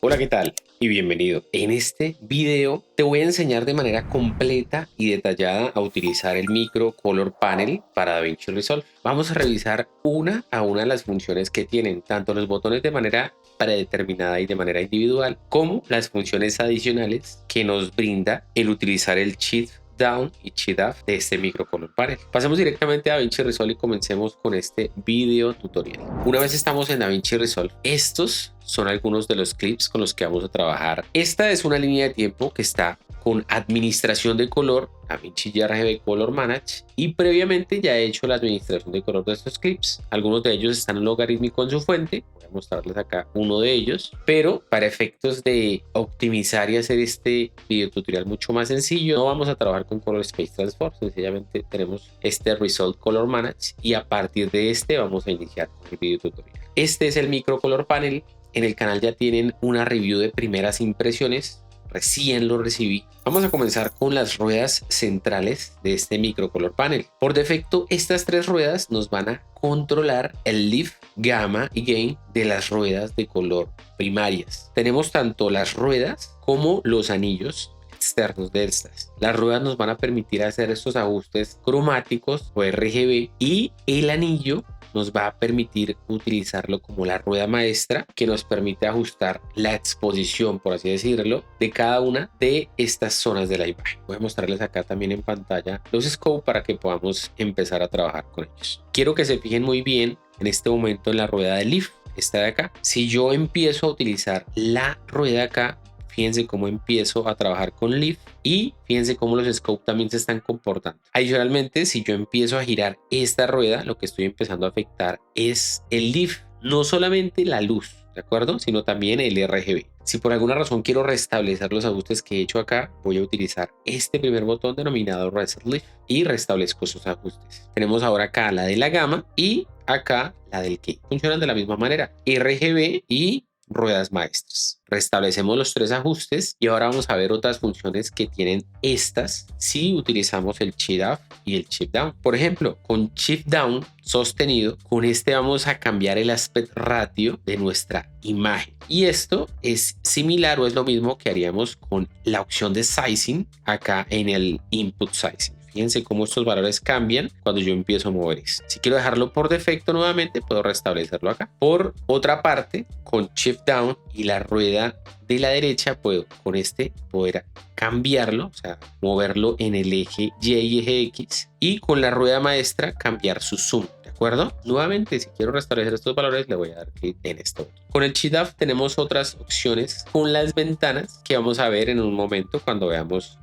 Hola, ¿qué tal? Y bienvenido. En este video te voy a enseñar de manera completa y detallada a utilizar el Micro Color Panel para DaVinci Resolve. Vamos a revisar una a una de las funciones que tienen tanto los botones de manera predeterminada y de manera individual, como las funciones adicionales que nos brinda el utilizar el Shift Down y Shift Up de este Micro Color Panel. Pasemos directamente a DaVinci Resolve y comencemos con este video tutorial. Una vez estamos en DaVinci Resolve, estos son algunos de los clips con los que vamos a trabajar. Esta es una línea de tiempo que está con administración de color, DaVinci RGB Color Manage, y previamente ya he hecho la administración de color de estos clips. Algunos de ellos están logarítmicos en su fuente. Voy a mostrarles acá uno de ellos, pero para efectos de optimizar y hacer este video tutorial mucho más sencillo, no vamos a trabajar con Color Space Transform. Sencillamente tenemos este Result Color Manage y a partir de este vamos a iniciar con el video tutorial. Este es el Micro Color Panel. En el canal ya tienen una review de primeras impresiones, recién lo recibí. Vamos a comenzar con las ruedas centrales de este Micro Color Panel. Por defecto, estas tres ruedas nos van a controlar el lift, gamma y gain de las ruedas de color primarias. Tenemos tanto las ruedas como los anillos externos de estas. Las ruedas nos van a permitir hacer estos ajustes cromáticos o RGB, y el anillo nos va a permitir utilizarlo como la rueda maestra que nos permite ajustar la exposición, por así decirlo, de cada una de estas zonas de la imagen. Voy a mostrarles acá también en pantalla los scopes para que podamos empezar a trabajar con ellos. Quiero que se fijen muy bien en este momento en la rueda de lift, esta de acá. Si yo empiezo a utilizar la rueda acá, fíjense cómo empiezo a trabajar con lift y fíjense cómo los scopes también se están comportando. Adicionalmente, si yo empiezo a girar esta rueda, lo que estoy empezando a afectar es el lift, no solamente la luz, ¿de acuerdo? Sino también el RGB. Si por alguna razón quiero restablecer los ajustes que he hecho acá, voy a utilizar este primer botón denominado Reset Lift y restablezco esos ajustes. Tenemos ahora acá la de la gama y acá la del key. Funcionan de la misma manera. RGB y ruedas maestras. Restablecemos los tres ajustes y ahora vamos a ver otras funciones que tienen estas si utilizamos el Shift Up y el Shift Down. Por ejemplo, con Shift Down sostenido, con este vamos a cambiar el aspect ratio de nuestra imagen. Y esto es similar o es lo mismo que haríamos con la opción de sizing acá en el Input Sizing. Fíjense cómo estos valores cambian cuando yo empiezo a mover esto. Si quiero dejarlo por defecto nuevamente, puedo restablecerlo acá. Por otra parte, con Shift Down y la rueda de la derecha, puedo con este poder cambiarlo, o sea, moverlo en el eje Y y eje X, y con la rueda maestra cambiar su zoom. ¿De acuerdo? Nuevamente, si quiero restablecer estos valores, le voy a dar clic en esto. Con el Shift Up tenemos otras opciones con las ventanas que vamos a ver en un momento cuando veamos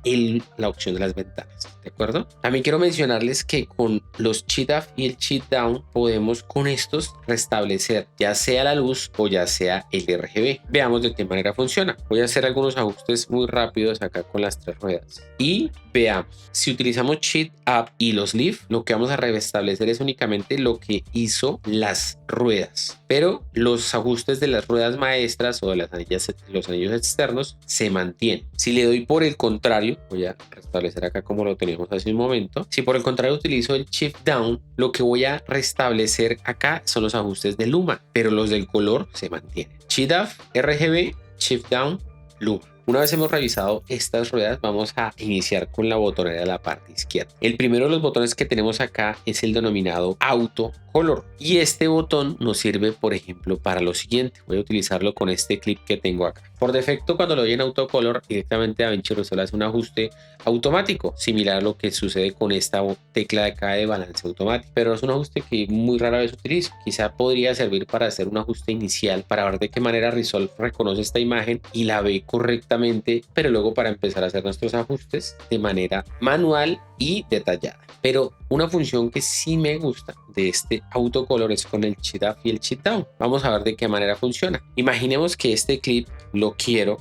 la opción de las ventanas. ¿De acuerdo? También quiero mencionarles que con los Shift Up y el Shift Down podemos con estos restablecer ya sea la luz o ya sea el RGB. Veamos de qué manera funciona. Voy a hacer algunos ajustes muy rápidos acá con las tres ruedas y veamos. Si utilizamos Shift Up y los Lift, lo que vamos a restablecer es únicamente lo que hizo las ruedas, pero los ajustes de las ruedas maestras o de los anillos externos se mantienen. Si le doy por el contrario, voy a restablecer acá como lo teníamos hace un momento. Si por el contrario utilizo el Shift Down, lo que voy a restablecer acá son los ajustes de luma, pero los del color se mantienen. Shift Up, RGB, Shift Down, luma. Una vez hemos revisado estas ruedas, vamos a iniciar con la botonera de la parte izquierda. El primero de los botones que tenemos acá es el denominado Auto Color, y este botón nos sirve, por ejemplo, para lo siguiente. Voy a utilizarlo con este clip que tengo acá. Por defecto, cuando lo doy en Auto Color, directamente DaVinci Resolve hace un ajuste automático, similar a lo que sucede con esta tecla de acá de balance automático, pero es un ajuste que muy rara vez utilizo. Quizá podría servir para hacer un ajuste inicial para ver de qué manera Resolve reconoce esta imagen y la ve correctamente, pero luego para empezar a hacer nuestros ajustes de manera manual y detallada. Pero una función que sí me gusta de este autocolor es con el Shift Up y el Shift Down. Vamos a ver de qué manera funciona. Imaginemos que este clip lo quiero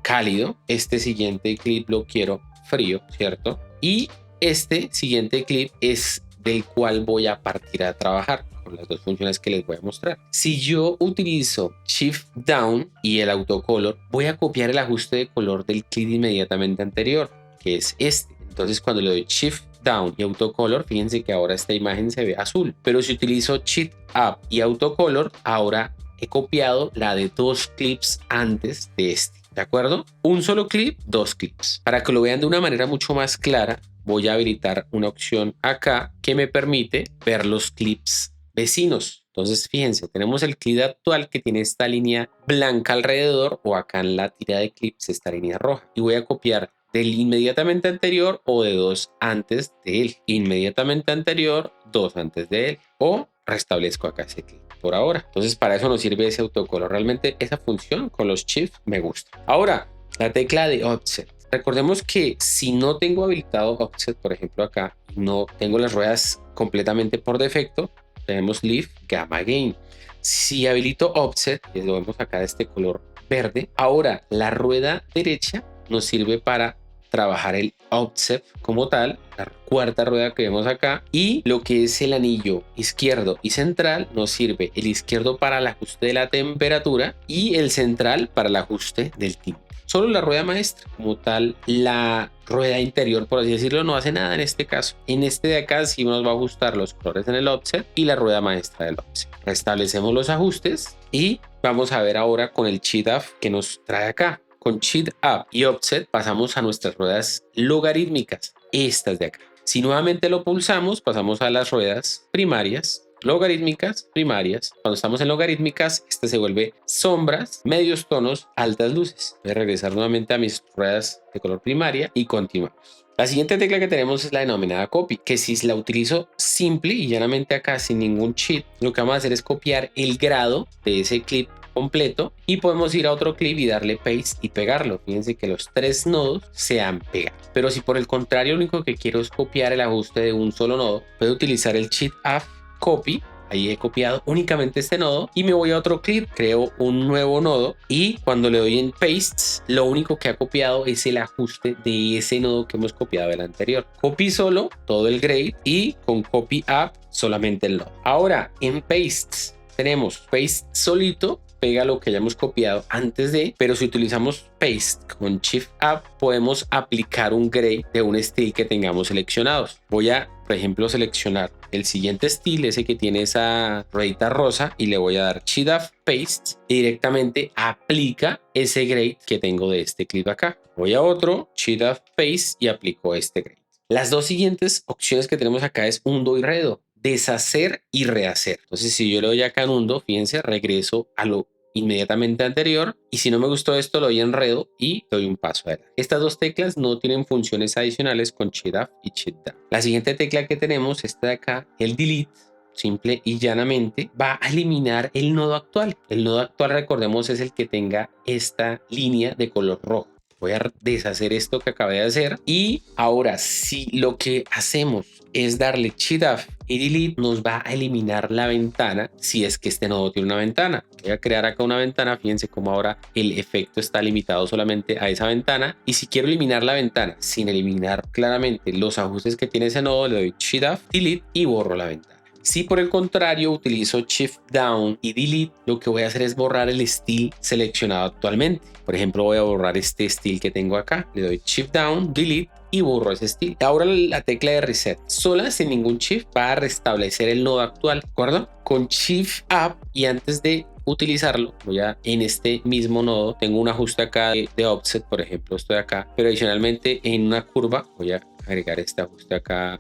cálido, este siguiente clip lo quiero frío, ¿cierto? Y este siguiente clip es del cual voy a partir a trabajar con las dos funciones que les voy a mostrar. Si yo utilizo Shift Down y el autocolor, voy a copiar el ajuste de color del clip inmediatamente anterior, que es este. Entonces cuando le doy Shift Down y Autocolor, fíjense que ahora esta imagen se ve azul, pero si utilizo Shift Up y Autocolor, ahora he copiado la de 2 clips antes de este. ¿De acuerdo? Un solo clip, 2 clips. Para que lo vean de una manera mucho más clara, voy a habilitar una opción acá que me permite ver los clips vecinos. Entonces, fíjense, tenemos el clip actual que tiene esta línea blanca alrededor, o acá en la tira de clips esta línea roja. Y voy a copiar del inmediatamente anterior o de 2 antes de él. Inmediatamente anterior, 2 antes de él. O restablezco acá ese clip por ahora. Entonces, para eso nos sirve ese autocolor. Realmente esa función con los shifts me gusta. Ahora, la tecla de offset. Recordemos que si no tengo habilitado offset, por ejemplo acá, no tengo las ruedas completamente por defecto, tenemos Leaf Gamma Gain. Si habilito offset, y lo vemos acá de este color verde, ahora la rueda derecha nos sirve para trabajar el offset como tal, la cuarta rueda que vemos acá, y lo que es el anillo izquierdo y central nos sirve el izquierdo para el ajuste de la temperatura y el central para el ajuste del tinte. Solo la rueda maestra, como tal, la rueda interior, por así decirlo, no hace nada en este caso. En este de acá sí nos va a ajustar los colores en el offset y la rueda maestra del offset. Restablecemos los ajustes y vamos a ver ahora con el Cheat Up que nos trae acá. Con Cheat Up y Offset pasamos a nuestras ruedas logarítmicas, estas de acá. Si nuevamente lo pulsamos, pasamos a las ruedas primarias, logarítmicas, primarias. Cuando estamos en logarítmicas, este se vuelve sombras, medios tonos, altas luces. Voy a regresar nuevamente a mis ruedas de color primaria y continuamos. La siguiente tecla que tenemos es la denominada copy, que si la utilizo simple y llanamente acá sin ningún cheat, lo que vamos a hacer es copiar el grado de ese clip completo y podemos ir a otro clip y darle paste y pegarlo. Fíjense que los 3 nodos se han pegado. Pero si por el contrario lo único que quiero es copiar el ajuste de un solo nodo, puedo utilizar el Cheat Up Copy. Ahí he copiado únicamente este nodo y me voy a otro clip, creo un nuevo nodo y cuando le doy en paste, lo único que ha copiado es el ajuste de ese nodo que hemos copiado del anterior. Copy solo todo el grade y con Copy Up solamente el nodo. Ahora en paste tenemos paste solito, pega lo que hayamos copiado antes de, pero si utilizamos paste con Shift Up podemos aplicar un grade de un estilo que tengamos seleccionados. Voy a, por ejemplo, seleccionar el siguiente estilo, ese que tiene esa ruedita rosa, y le voy a dar Shift Up Paste y directamente aplica ese grade que tengo de este clip acá. Voy a otro, Shift Up Paste y aplico este grade. Las dos siguientes opciones que tenemos acá es undo y redo, deshacer y rehacer. Entonces, si yo le doy acá en undo, fíjense, regreso a lo inmediatamente anterior y si no me gustó esto lo doy en enredo y doy un paso adelante. Estas dos teclas no tienen funciones adicionales con Shift Up y Shift Down. La siguiente tecla que tenemos, esta de acá, el Delete, simple y llanamente va a eliminar el nodo actual. El nodo actual, recordemos, es el que tenga esta línea de color rojo. Voy a deshacer esto que acabé de hacer y ahora si lo que hacemos es darle Shift Up y Delete, nos va a eliminar la ventana si es que este nodo tiene una ventana. Voy a crear acá una ventana, fíjense cómo ahora el efecto está limitado solamente a esa ventana y si quiero eliminar la ventana sin eliminar claramente los ajustes que tiene ese nodo, le doy Shift Up, Delete y borro la ventana. Si por el contrario utilizo Shift Down y Delete, lo que voy a hacer es borrar el estilo seleccionado actualmente. Por ejemplo, voy a borrar este estilo que tengo acá. Le doy Shift Down, Delete y borro ese estilo. Ahora la tecla de Reset, sola sin ningún Shift, va a restablecer el nodo actual, ¿de acuerdo? Con Shift Up y antes de utilizarlo, voy a en este mismo nodo, tengo un ajuste acá de offset, por ejemplo, estoy acá, pero adicionalmente en una curva voy a agregar este ajuste acá.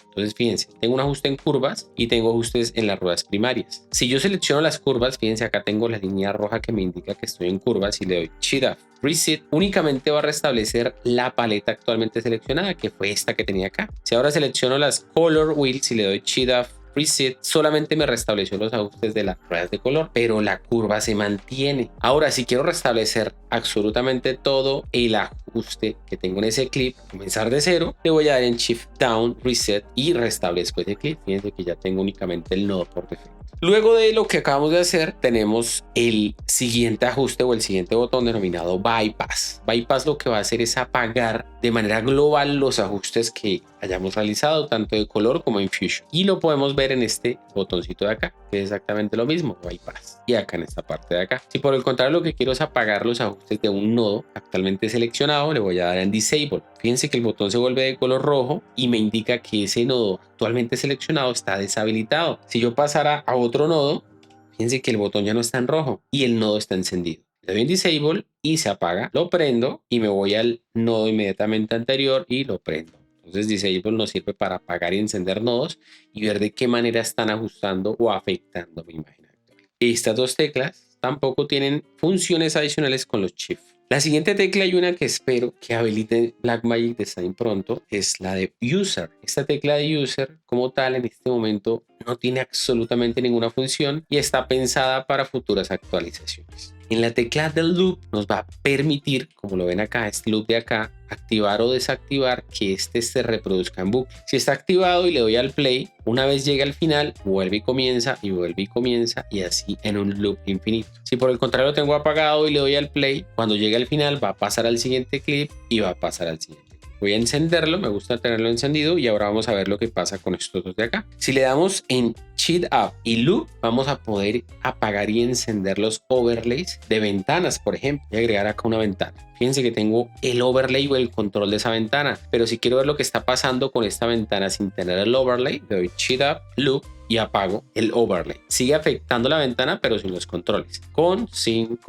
Entonces fíjense, tengo un ajuste en curvas y tengo ajustes en las ruedas primarias. Si yo selecciono las curvas, fíjense acá tengo la línea roja que me indica que estoy en curvas y le doy Shift Up Reset, únicamente va a restablecer la paleta actualmente seleccionada, que fue esta que tenía acá. Si ahora selecciono las color wheels y le doy Shift Up Reset, solamente me restableció los ajustes de las ruedas de color, pero la curva se mantiene. Ahora, si quiero restablecer absolutamente todo el ajuste que tengo en ese clip, comenzar de cero, le voy a dar en Shift Down, Reset y restablezco ese clip. Fíjense que ya tengo únicamente el nodo por defecto. Luego de lo que acabamos de hacer, tenemos el siguiente ajuste o el siguiente botón denominado Bypass. Bypass lo que va a hacer es apagar de manera global los ajustes que hayamos realizado, tanto de color como en Fusion. Y lo podemos ver en este botoncito de acá, que es exactamente lo mismo, Bypass. Y acá en esta parte de acá. Si por el contrario lo que quiero es apagar los ajustes de un nodo actualmente seleccionado, le voy a dar en Disable. Fíjense que el botón se vuelve de color rojo y me indica que ese nodo actualmente seleccionado está deshabilitado. Si yo pasara a otro nodo, Fíjense que el botón ya no está en rojo y el nodo está encendido. Le doy en Disable y se apaga. Lo prendo y me voy al nodo inmediatamente anterior y lo prendo. Entonces Disable nos sirve para apagar y encender nodos y ver de qué manera están ajustando o afectando mi imagen actual. Estas dos teclas tampoco tienen funciones adicionales con los Shift. La siguiente tecla y una que espero que habilite Blackmagic Design pronto es la de User. Esta tecla de User como tal en este momento no tiene absolutamente ninguna función y está pensada para futuras actualizaciones. En la tecla del loop nos va a permitir, como lo ven acá, este loop de acá, activar o desactivar que este se reproduzca en bucle. Si está activado y le doy al play, una vez llega al final, vuelve y comienza y vuelve y comienza y así en un loop infinito. Si por el contrario lo tengo apagado y le doy al play, cuando llegue al final va a pasar al siguiente clip y va a pasar al siguiente. Voy a encenderlo, me gusta tenerlo encendido y ahora vamos a ver lo que pasa con estos dos de acá. Si le damos en Cheat Up y Loop, vamos a poder apagar y encender los overlays de ventanas, por ejemplo. Voy a agregar acá una ventana. Fíjense que tengo el overlay o el control de esa ventana, pero si quiero ver lo que está pasando con esta ventana sin tener el overlay, le doy Cheat Up, Loop y apago el overlay. Sigue afectando la ventana, pero sin los controles. Con, sin.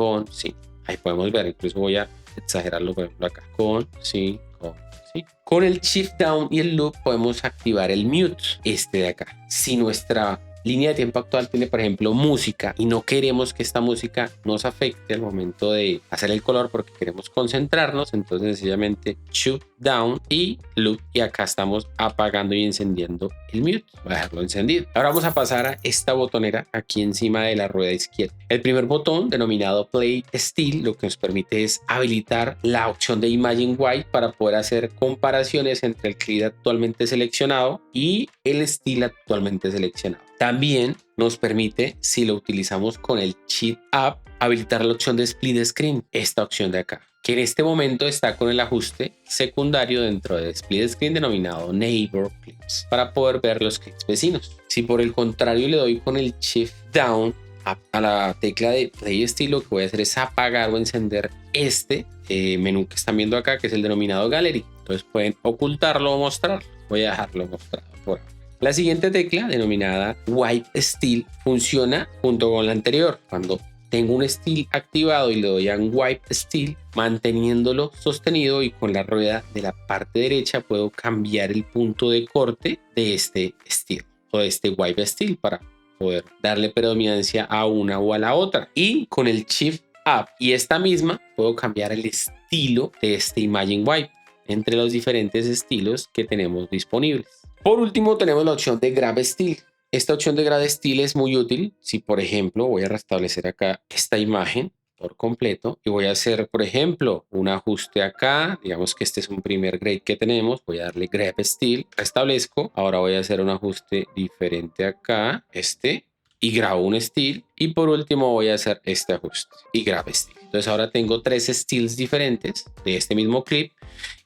Ahí podemos ver, incluso voy a exagerarlo por ejemplo acá. Con, sin, con. ¿Sí? Con el Shift Down y el Loop podemos activar el Mute, este de acá. Si nuestra línea de tiempo actual tiene, por ejemplo, música y no queremos que esta música nos afecte al momento de hacer el color porque queremos concentrarnos, entonces sencillamente Shift Down y Loop y acá estamos apagando y encendiendo el Mute. Voy a dejarlo encendido. Ahora vamos a pasar a esta botonera aquí encima de la rueda izquierda. El primer botón denominado Play Still lo que nos permite es habilitar la opción de Imagine White para poder hacer comparaciones entre el clip actualmente seleccionado y el still actualmente seleccionado. También nos permite, si lo utilizamos con el Cheat Up, habilitar la opción de Split Screen, esta opción de acá, que en este momento está con el ajuste secundario dentro de Split Screen denominado Neighbor Clips, para poder ver los clips vecinos. Si por el contrario le doy con el Shift Down a la tecla de Play Still, lo que voy a hacer es apagar o encender este menú que están viendo acá, que es el denominado Gallery. Entonces pueden ocultarlo o mostrarlo. Voy a dejarlo mostrado por ahora. La siguiente tecla, denominada Wipe Still, funciona junto con la anterior. Cuando tengo un still activado y le doy a Wipe Still, manteniéndolo sostenido y con la rueda de la parte derecha puedo cambiar el punto de corte de este still o de este Wipe Still para poder darle predominancia a una o a la otra. Y con el Shift Up y esta misma puedo cambiar el estilo de este Imagine Wipe entre los diferentes estilos que tenemos disponibles. Por último tenemos la opción de Grab Still. Esta opción de Grab Still es muy útil si, por ejemplo, voy a restablecer acá esta imagen por completo y voy a hacer, por ejemplo, un ajuste acá. Digamos que este es un primer grade que tenemos. Voy a darle Grab Still, restablezco. Ahora voy a hacer un ajuste diferente acá, y grabo un still. Y por último voy a hacer este ajuste y grab still. Entonces ahora tengo tres stills diferentes de este mismo clip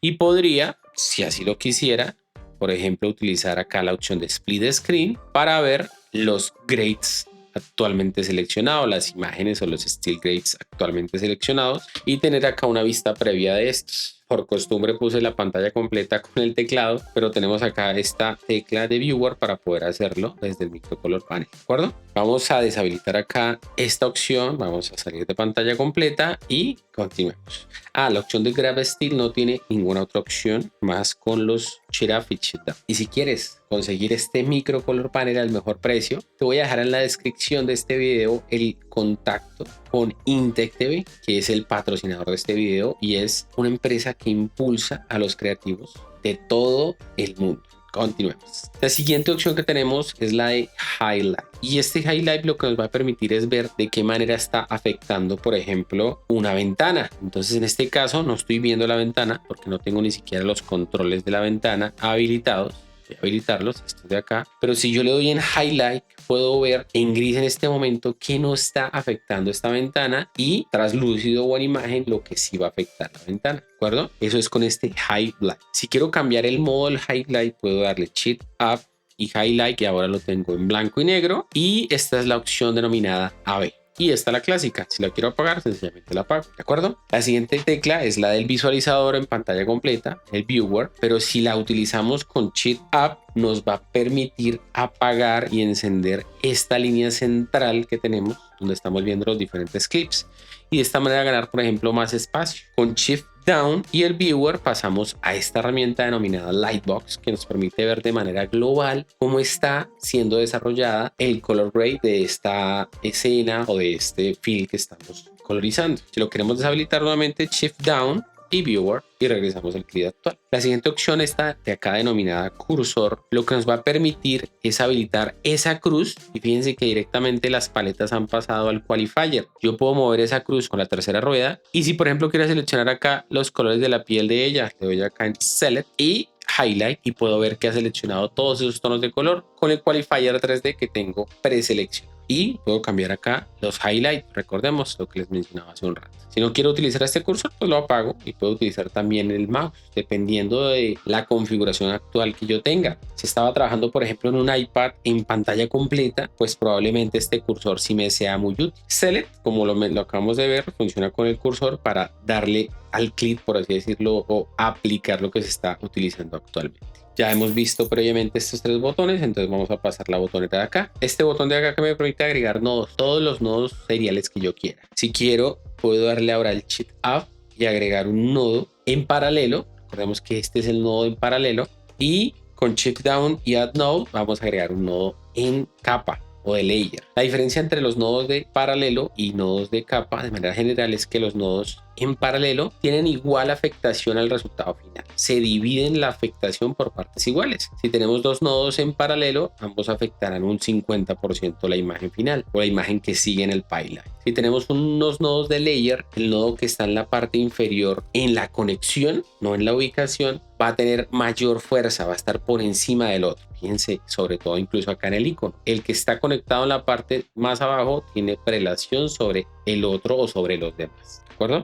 y podría, si así lo quisiera, por ejemplo, utilizar acá la opción de Split Screen para ver los grades actualmente seleccionados, las imágenes o los still grades actualmente seleccionados y tener acá una vista previa de estos. Por costumbre puse la pantalla completa con el teclado, pero tenemos acá esta tecla de Viewer para poder hacerlo desde el microcolor panel, ¿de acuerdo? Vamos a deshabilitar acá esta opción, vamos a salir de pantalla completa y continuemos. La opción de Grab Still no tiene ninguna otra opción más con los Cheat Up y Cheat Down. Y si quieres conseguir este microcolor panel al mejor precio, te voy a dejar en la descripción de este video el contacto con Intec TV, que es el patrocinador de este video y es una empresa que impulsa a los creativos de todo el mundo. Continuemos. La siguiente opción que tenemos es la de Highlight. Y este Highlight lo que nos va a permitir es ver de qué manera está afectando, por ejemplo, una ventana. Entonces, en este caso no estoy viendo la ventana porque no tengo ni siquiera los controles de la ventana habilitados. Voy a habilitarlos, estos de acá. Pero si yo le doy en Highlight, puedo ver en gris en este momento que no está afectando esta ventana y traslúcido o en imagen lo que sí va a afectar la ventana, ¿de acuerdo? Eso es con este Highlight. Si quiero cambiar el modo del Highlight, puedo darle Cheat Up y Highlight, que ahora lo tengo en blanco y negro. Y esta es la opción denominada AB. y esta la clásica. Si la quiero apagar, sencillamente la apago, ¿de acuerdo? La siguiente tecla es la del visualizador en pantalla completa, el viewer, pero si la utilizamos con Cheat Up, nos va a permitir apagar y encender esta línea central que tenemos, donde estamos viendo los diferentes clips, y de esta manera ganar, por ejemplo, más espacio. Con Shift Down y el viewer pasamos a esta herramienta denominada Lightbox, que nos permite ver de manera global cómo está siendo desarrollada el color grade de esta escena o de este film que estamos colorizando. Si lo queremos deshabilitar nuevamente, Shift Down y viewer y regresamos al clip actual. La siguiente opción está de acá denominada cursor. Lo que nos va a permitir es habilitar esa cruz, y fíjense que directamente las paletas han pasado al qualifier. Yo puedo mover esa cruz con la tercera rueda, y si por ejemplo quiero seleccionar acá los colores de la piel de ella, le doy acá en Select y Highlight y puedo ver que ha seleccionado todos esos tonos de color con el qualifier 3D que tengo preseleccionado. Y puedo cambiar acá los highlights. Recordemos lo que les mencionaba hace un rato. Si no quiero utilizar este cursor, pues lo apago y puedo utilizar también el mouse, dependiendo de la configuración actual que yo tenga. Si estaba trabajando, por ejemplo, en un iPad en pantalla completa, pues probablemente este cursor sí me sea muy útil. Select, como lo acabamos de ver, funciona con el cursor para darle al clip, por así decirlo, o aplicar lo que se está utilizando actualmente. Ya hemos visto previamente estos tres botones, entonces vamos a pasar la botonera de acá. Este botón de acá que me permite agregar nodos, todos los nodos seriales que yo quiera. Si quiero, puedo darle ahora el Shift Up y agregar un nodo en paralelo. Recordemos que este es el nodo en paralelo. Y con Shift Down y Add Node vamos a agregar un nodo en capa o de layer. La diferencia entre los nodos de paralelo y nodos de capa de manera general es que los nodos en paralelo tienen igual afectación al resultado final. Se dividen la afectación por partes iguales. Si tenemos dos nodos en paralelo, ambos afectarán un 50% la imagen final o la imagen que sigue en el pipeline. Si tenemos unos nodos de layer, el nodo que está en la parte inferior en la conexión, no en la ubicación, va a tener mayor fuerza, va a estar por encima del otro. Fíjense, sobre todo incluso acá en el icono. El que está conectado en la parte más abajo tiene prelación sobre el otro o sobre los demás. ¿De acuerdo?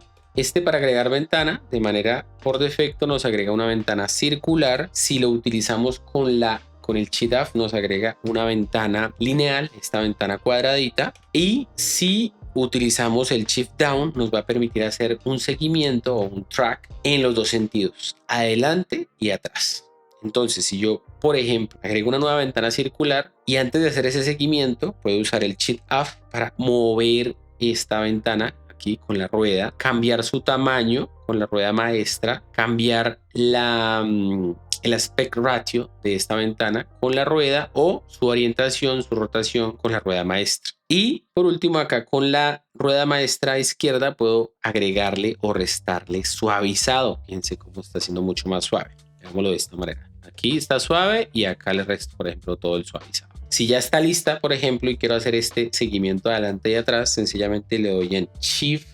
Para agregar ventana, de manera por defecto nos agrega una ventana circular. Si lo utilizamos con el Shift Up, nos agrega una ventana lineal, esta ventana cuadradita. Y si utilizamos el Shift Down, nos va a permitir hacer un seguimiento o un track en los dos sentidos, adelante y atrás. Entonces, si yo, por ejemplo, agrego una nueva ventana circular y antes de hacer ese seguimiento, puedo usar el Shift Up para mover esta ventana aquí con la rueda, cambiar su tamaño con la rueda maestra, cambiar el aspect ratio de esta ventana con la rueda o su orientación, su rotación con la rueda maestra. Y por último, acá con la rueda maestra izquierda puedo agregarle o restarle suavizado. Fíjense cómo está siendo mucho más suave. Hagámoslo de esta manera. Aquí está suave y acá le resto, por ejemplo, todo el suavizado. Si ya está lista, por ejemplo, y quiero hacer este seguimiento adelante y atrás, sencillamente le doy en Shift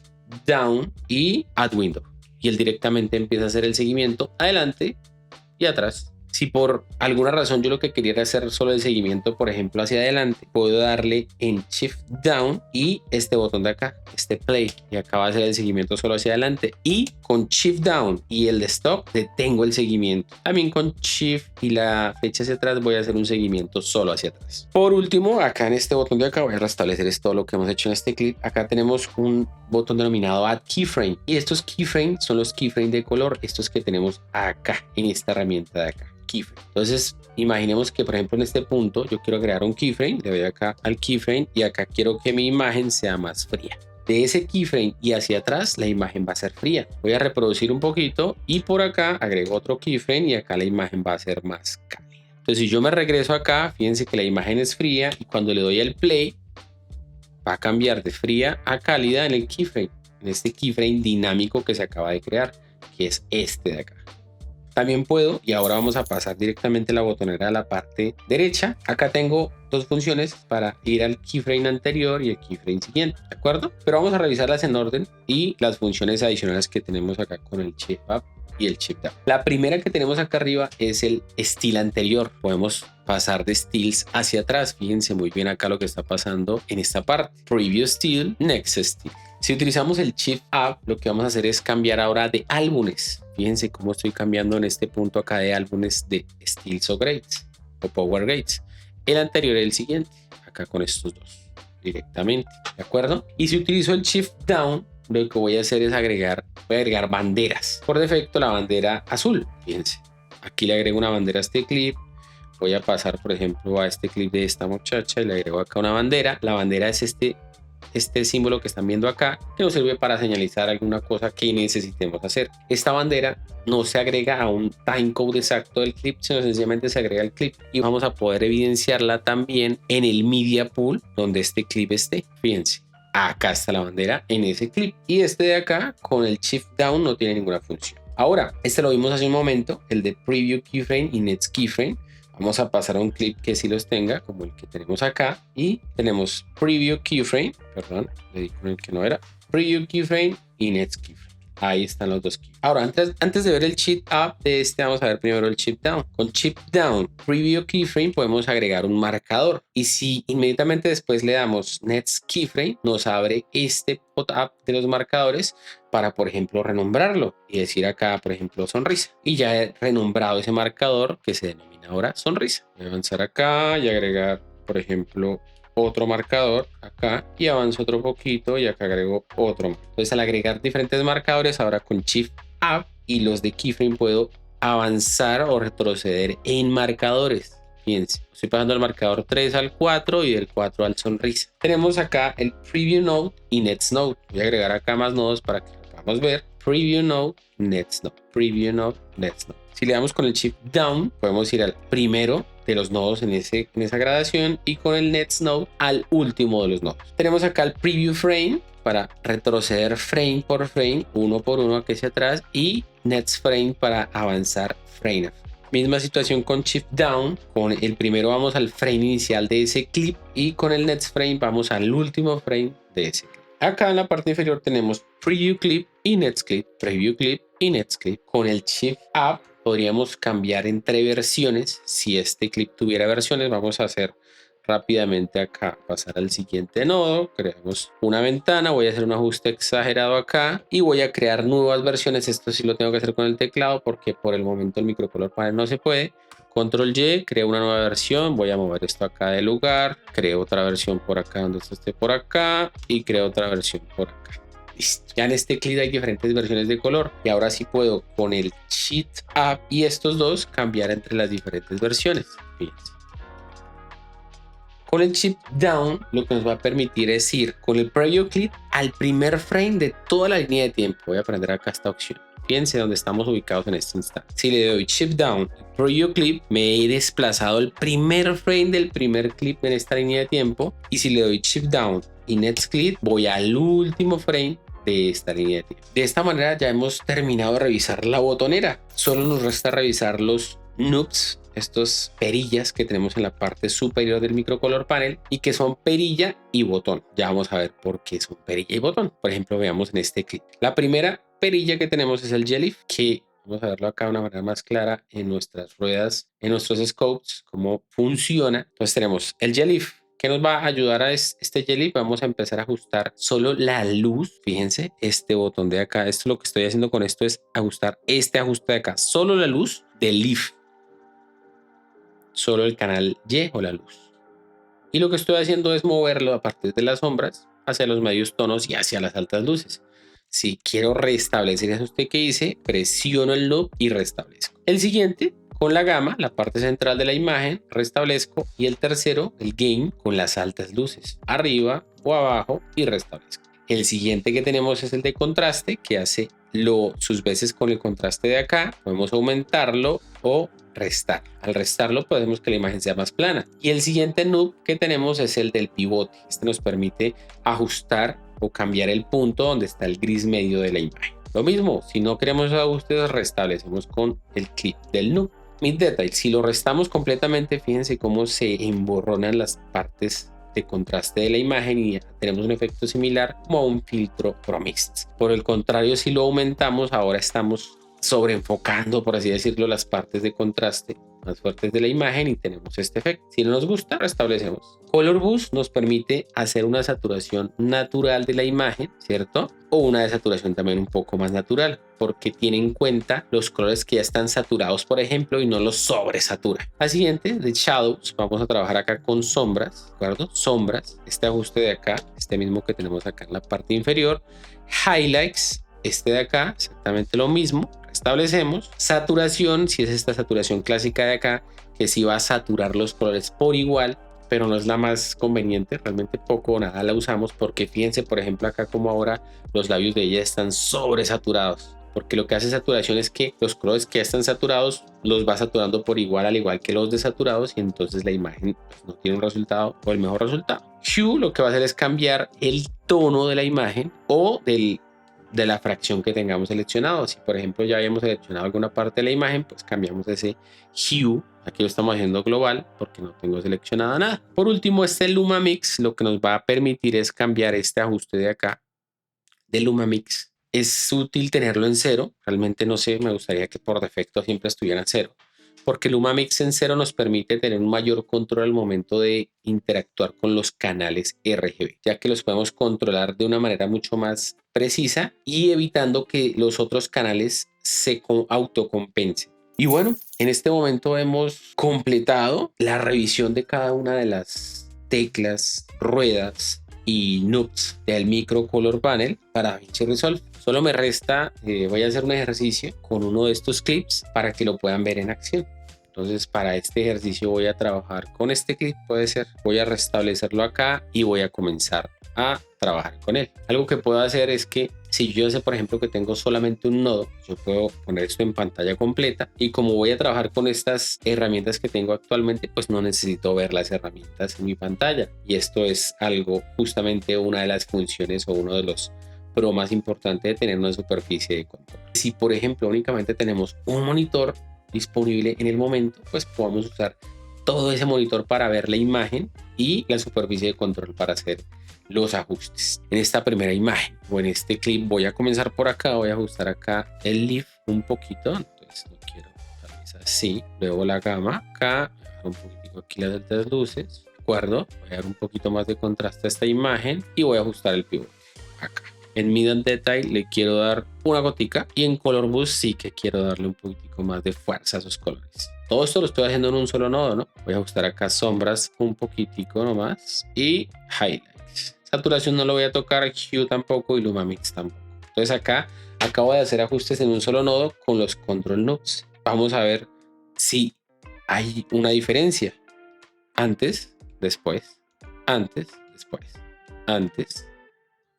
Down y Add Window. Y él directamente empieza a hacer el seguimiento adelante y atrás. Si por alguna razón yo lo que quería era hacer solo el seguimiento, por ejemplo, hacia adelante, puedo darle en Shift Down y este botón de acá, Play, y acá va a hacer el seguimiento solo hacia adelante. Y con Shift Down y el de Stop detengo el seguimiento. También con Shift y la flecha hacia atrás voy a hacer un seguimiento solo hacia atrás. Por último, acá en este botón de acá voy a restablecer todo lo que hemos hecho en este clip. Acá tenemos un botón denominado Add Keyframe, y estos keyframes son los keyframes de color, estos que tenemos acá en esta herramienta de acá. Keyframe. Entonces imaginemos que por ejemplo en este punto yo quiero crear un keyframe, le doy acá al keyframe y acá quiero que mi imagen sea más fría. De ese keyframe y hacia atrás la imagen va a ser fría. Voy a reproducir un poquito y por acá agrego otro keyframe y acá la imagen va a ser más cálida. Entonces si yo me regreso acá, fíjense que la imagen es fría y cuando le doy al play va a cambiar de fría a cálida en el keyframe, en este keyframe dinámico que se acaba de crear, que es este de acá. También puedo, y ahora vamos a pasar directamente la botonera a la parte derecha. Acá tengo dos funciones para ir al keyframe anterior y el keyframe siguiente, ¿de acuerdo? Pero vamos a revisarlas en orden y las funciones adicionales que tenemos acá con el Shift Up y el Shift Down. La primera que tenemos acá arriba es el estilo anterior. Podemos pasar de styles hacia atrás. Fíjense muy bien acá lo que está pasando en esta parte. Preview Style, Next Style. Si utilizamos el Shift Up, lo que vamos a hacer es cambiar ahora de álbumes. Fíjense cómo estoy cambiando en este punto acá de álbumes de Styles o Grades o Power Grades. El anterior y el siguiente, acá con estos dos. directamente, ¿de acuerdo? Y si utilizo el Shift Down, lo que voy a hacer es voy a agregar banderas. Por defecto, la bandera azul, fíjense. Aquí le agrego una bandera a este clip. Voy a pasar, por ejemplo, a este clip de esta muchacha y le agrego acá una bandera. La bandera es este símbolo que están viendo acá, que nos sirve para señalizar alguna cosa que necesitemos hacer. Esta bandera no se agrega a un timecode exacto del clip, sino sencillamente se agrega al clip y vamos a poder evidenciarla también en el media pool donde este clip esté. Fíjense, acá está la bandera en ese clip y este de acá con el Shift Down no tiene ninguna función. Ahora, este lo vimos hace un momento, el de Preview Keyframe y Next Keyframe. Vamos a pasar a un clip que sí los tenga, como el que tenemos acá. Y tenemos Preview Keyframe, perdón, le di con el que no era. Preview Keyframe y Next Keyframe. Ahí están los dos keyframes. Ahora, antes de ver el Shift Up de este, vamos a ver primero el Shift Down. Con Shift Down, Preview Keyframe, podemos agregar un marcador. Y si inmediatamente después le damos Next Keyframe, nos abre este pop-up de los marcadores para, por ejemplo, renombrarlo y decir acá, por ejemplo, sonrisa. Y ya he renombrado ese marcador que se denomina ahora sonrisa. Voy a avanzar acá y agregar, por ejemplo, otro marcador acá y avanzo otro poquito y acá agrego otro. Entonces, al agregar diferentes marcadores, ahora con Shift Up y los de Keyframe puedo avanzar o retroceder en marcadores. Fíjense, estoy pasando del marcador 3 al 4 y del 4 al sonrisa. Tenemos acá el Preview Node y Next Node. Voy a agregar acá más nodos para que lo podamos ver. Preview Node, Next Node. Preview Node, Next Node. Si le damos con el Shift Down, podemos ir al primero de los nodos en esa gradación y con el Next Node al último de los nodos. Tenemos acá el Preview Frame para retroceder frame por frame, uno por uno hacia atrás, y Next Frame para avanzar frame. Misma situación con Shift Down. Con el primero vamos al frame inicial de ese clip y con el Next Frame vamos al último frame de ese clip. Acá en la parte inferior tenemos Preview Clip y Next Clip, Preview Clip y Next Clip. Con el Shift Up podríamos cambiar entre versiones. Si este clip tuviera versiones, vamos a hacer rápidamente acá, pasar al siguiente nodo, creamos una ventana, voy a hacer un ajuste exagerado acá y voy a crear nuevas versiones. Esto sí lo tengo que hacer con el teclado porque por el momento el microcolor panel no se puede. Control Y, creo una nueva versión, voy a mover esto acá de lugar, creo otra versión por acá donde esto esté por acá y creo otra versión por acá. Listo. Ya en este clip hay diferentes versiones de color y ahora sí puedo con el Shift Up y estos dos cambiar entre las diferentes versiones. Fíjense. Con el Shift Down lo que nos va a permitir es ir con el Preview Clip al primer frame de toda la línea de tiempo. Voy a prender acá esta opción. Fíjense dónde estamos ubicados en este instante. Si le doy Shift Down, Preview Clip, me he desplazado el primer frame del primer clip en esta línea de tiempo. Y si le doy Shift Down y Next Clip, voy al último frame de esta línea de tiempo. De esta manera ya hemos terminado de revisar la botonera. Solo nos resta revisar los knobs, estos perillas que tenemos en la parte superior del microcolor panel y que son perilla y botón. Ya vamos a ver por qué son perilla y botón. Por ejemplo, veamos en este clip. La primera perilla que tenemos es el Jellyf, que vamos a verlo acá de una manera más clara en nuestras ruedas, en nuestros scopes, cómo funciona. Entonces tenemos el Jellyf. ¿Qué nos va a ayudar a este Jellyf? Vamos a empezar a ajustar solo la luz. Fíjense, este botón de acá. Esto lo que estoy haciendo con esto es ajustar este ajuste de acá. Solo la luz del leaf. Solo el canal Y o la luz. Y lo que estoy haciendo es moverlo a partir de las sombras hacia los medios tonos y hacia las altas luces. Si quiero restablecer el ajuste que hice, presiono el knob y restablezco. El siguiente, con la gama, la parte central de la imagen, restablezco. Y el tercero, el gain, con las altas luces, arriba o abajo y restablezco. El siguiente que tenemos es el de contraste, que hace sus veces con el contraste de acá. Podemos aumentarlo o restar. Al restarlo podemos que la imagen sea más plana. Y el siguiente knob que tenemos es el del pivote. Este nos permite ajustar o cambiar el punto donde está el gris medio de la imagen. Lo mismo, si no queremos ajustes, restablecemos con el clip del knob. Mid Detail, si lo restamos completamente, fíjense cómo se emborronan las partes de contraste de la imagen y tenemos un efecto similar como a un filtro Pro Mist. Por el contrario, si lo aumentamos, ahora estamos sobreenfocando, por así decirlo, las partes de contraste más fuertes de la imagen y tenemos este efecto. Si no nos gusta, restablecemos. Color Boost nos permite hacer una saturación natural de la imagen, ¿cierto? O una desaturación también un poco más natural, porque tiene en cuenta los colores que ya están saturados, por ejemplo, y no los sobresatura. Al siguiente, de Shadows, vamos a trabajar acá con sombras, ¿de acuerdo? Sombras, este ajuste de acá, este mismo que tenemos acá en la parte inferior. Highlights, este de acá, exactamente lo mismo. Establecemos saturación, si es esta saturación clásica de acá, que sí va a saturar los colores por igual, pero no es la más conveniente, realmente poco o nada la usamos, porque fíjense, por ejemplo, acá como ahora los labios de ella están sobresaturados, porque lo que hace saturación es que los colores que ya están saturados los va saturando por igual, al igual que los desaturados, y entonces la imagen pues, no tiene un resultado o el mejor resultado. Hue lo que va a hacer es cambiar el tono de la imagen o de la fracción que tengamos seleccionado. Si por ejemplo ya habíamos seleccionado alguna parte de la imagen, pues cambiamos ese hue. Aquí lo estamos haciendo global porque no tengo seleccionado nada. Por último, este Luma Mix lo que nos va a permitir es cambiar este ajuste de acá de Luma Mix. Es útil tenerlo en cero. Realmente no sé, me gustaría que por defecto siempre estuviera en cero, porque Luma Mix en cero nos permite tener un mayor control al momento de interactuar con los canales RGB, ya que los podemos controlar de una manera mucho más precisa y evitando que los otros canales se autocompensen. Y bueno, en este momento hemos completado la revisión de cada una de las teclas, ruedas y knobs del micro color panel para DaVinci Resolve. Solo me resta, voy a hacer un ejercicio con uno de estos clips para que lo puedan ver en acción. Entonces para este ejercicio voy a trabajar con este clip, puede ser, voy a restablecerlo acá y voy a comenzar a trabajar con él. Algo que puedo hacer es que si yo sé por ejemplo que tengo solamente un nodo, yo puedo poner esto en pantalla completa, y como voy a trabajar con estas herramientas que tengo actualmente, pues no necesito ver las herramientas en mi pantalla, y esto es algo, justamente una de las funciones o uno de los pro más importante de tener una superficie de control. Si por ejemplo únicamente tenemos un monitor disponible en el momento, pues podemos usar todo ese monitor para ver la imagen y la superficie de control para hacer los ajustes. En esta primera imagen o en este clip voy a comenzar por acá, voy a ajustar acá el lift un poquito, entonces lo quiero tal vez así, luego la gama acá, un poquitico aquí las altas luces, ¿de acuerdo? Voy a dar un poquito más de contraste a esta imagen y voy a ajustar el pivote acá. En Mid and Detail le quiero dar una gotica, y en Color Boost sí que quiero darle un poquitico más de fuerza a esos colores. Todo esto lo estoy haciendo en un solo nodo, ¿no? Voy a ajustar acá sombras un poquitico nomás y highlights. Saturación no lo voy a tocar, Hue tampoco y Luma Mix tampoco. Entonces acá acabo de hacer ajustes en un solo nodo con los control nodes. Vamos a ver si hay una diferencia. Antes, después, antes, después, antes,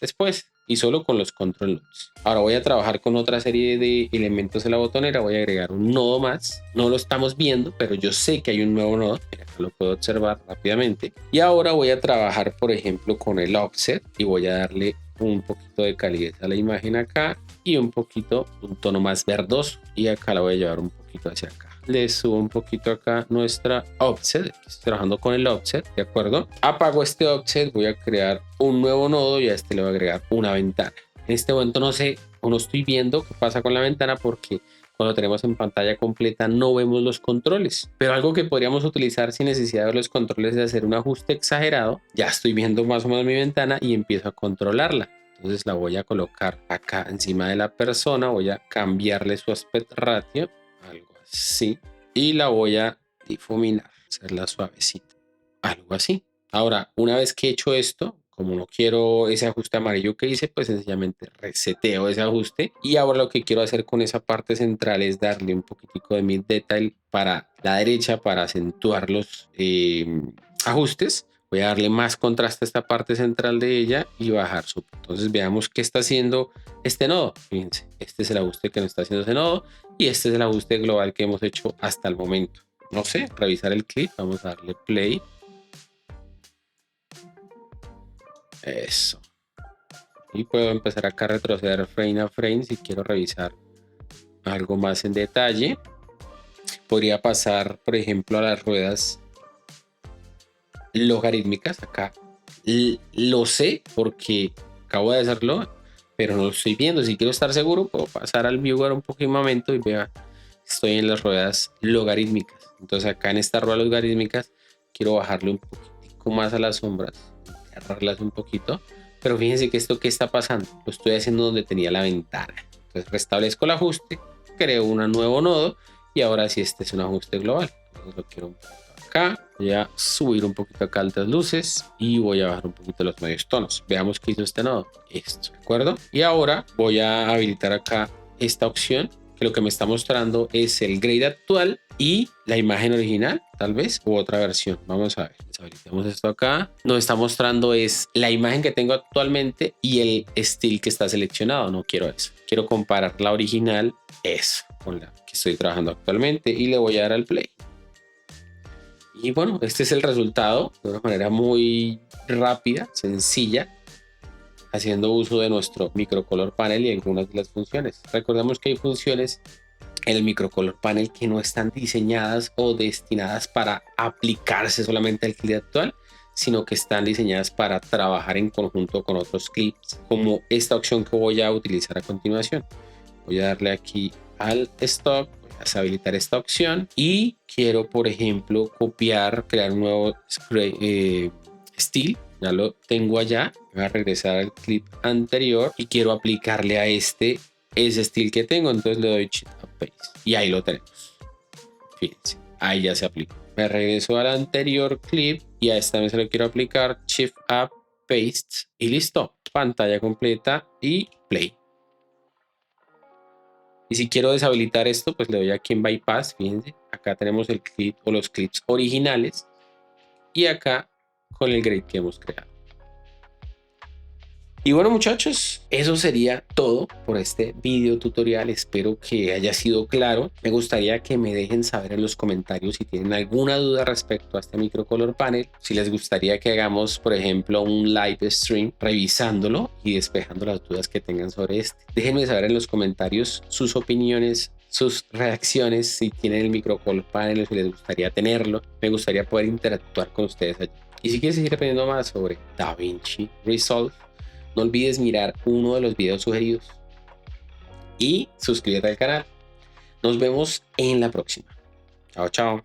después, y solo con los control nodes. Ahora voy a trabajar con otra serie de elementos de la botonera. Voy a agregar un nodo más. No lo estamos viendo, pero yo sé que hay un nuevo nodo. Acá lo puedo observar rápidamente. Y ahora voy a trabajar, por ejemplo, con el offset y voy a darle un poquito de calidez a la imagen acá y un poquito, un tono más verdoso. Y acá la voy a llevar un poquito hacia acá. Le subo un poquito acá nuestra offset. Estoy trabajando con el offset, ¿de acuerdo? Apago este offset, voy a crear un nuevo nodo y a este le voy a agregar una ventana. En este momento no sé o no estoy viendo qué pasa con la ventana, porque cuando tenemos en pantalla completa no vemos los controles. Pero algo que podríamos utilizar sin necesidad de ver los controles es hacer un ajuste exagerado. Ya estoy viendo más o menos mi ventana y empiezo a controlarla. Entonces la voy a colocar acá encima de la persona, voy a cambiarle su aspect ratio, algo así, y la voy a difuminar, hacerla suavecita, algo así. Ahora, una vez que he hecho esto, como no quiero ese ajuste amarillo que hice, pues sencillamente reseteo ese ajuste, y ahora lo que quiero hacer con esa parte central es darle un poquitico de mid detail para la derecha para acentuar los ajustes. Voy a darle más contraste a esta parte central de ella y bajar su. Entonces veamos qué está haciendo este nodo. Fíjense, este es el ajuste que nos está haciendo ese nodo y este es el ajuste global que hemos hecho hasta el momento. No sé, revisar el clip. Vamos a darle play. Eso. Y puedo empezar acá a retroceder frame a frame si quiero revisar algo más en detalle. Podría pasar, por ejemplo, a las ruedas logarítmicas. Acá lo sé porque acabo de hacerlo. pero no lo estoy viendo. Si quiero estar seguro, puedo pasar al viewer un poquito momento y vea, estoy en las ruedas logarítmicas. Entonces acá en esta rueda logarítmicas quiero bajarle un poquitico más a las sombras, cerrarlas un poquito, pero fíjense que esto que está pasando, lo estoy haciendo donde tenía la ventana. Entonces restablezco el ajuste, creo un nuevo nodo y ahora sí este es un ajuste global. Entonces lo quiero un poquito acá, voy a subir un poquito acá altas luces y voy a bajar un poquito los medios tonos. Veamos qué hizo este nodo, esto, ¿de acuerdo? Y ahora voy a habilitar acá esta opción, que lo que me está mostrando es el grade actual y la imagen original, tal vez, u otra versión. Vamos a ver, deshabilitamos esto acá. Nos está mostrando es la imagen que tengo actualmente y el estilo que está seleccionado. No quiero eso. Quiero comparar la original, eso, con la que estoy trabajando actualmente y le voy a dar al play. Y bueno, este es el resultado de una manera muy rápida, sencilla, haciendo uso de nuestro microcolor panel y algunas de las funciones. Recordemos que hay funciones en el microcolor panel que no están diseñadas o destinadas para aplicarse solamente al clip actual, sino que están diseñadas para trabajar en conjunto con otros clips, como esta opción que voy a utilizar a continuación. Voy a darle aquí al stop, voy a deshabilitar esta opción y quiero, por ejemplo, copiar, crear un nuevo style. Ya lo tengo allá. Voy a regresar al clip anterior y quiero aplicarle a ese estilo que tengo. Entonces le doy Shift Up Paste y ahí lo tenemos. Fíjense, ahí ya se aplicó. Me regreso al anterior clip y a esta vez se lo quiero aplicar Shift Up Paste y listo. Pantalla completa y play. Y si quiero deshabilitar esto, pues le doy aquí en Bypass. Fíjense, acá tenemos el clip o los clips originales y acá con el grade que hemos creado. Y bueno, muchachos, eso sería todo por este video tutorial. Espero que haya sido claro. Me gustaría que me dejen saber en los comentarios si tienen alguna duda respecto a este microcolor panel. Si les gustaría que hagamos, por ejemplo, un live stream revisándolo y despejando las dudas que tengan sobre este. Déjenme saber en los comentarios sus opiniones, sus reacciones, si tienen el microcolor panel o si les gustaría tenerlo. Me gustaría poder interactuar con ustedes allí. Y si quieres seguir aprendiendo más sobre DaVinci Resolve, no olvides mirar uno de los videos sugeridos y suscríbete al canal. Nos vemos en la próxima. Chao, chao.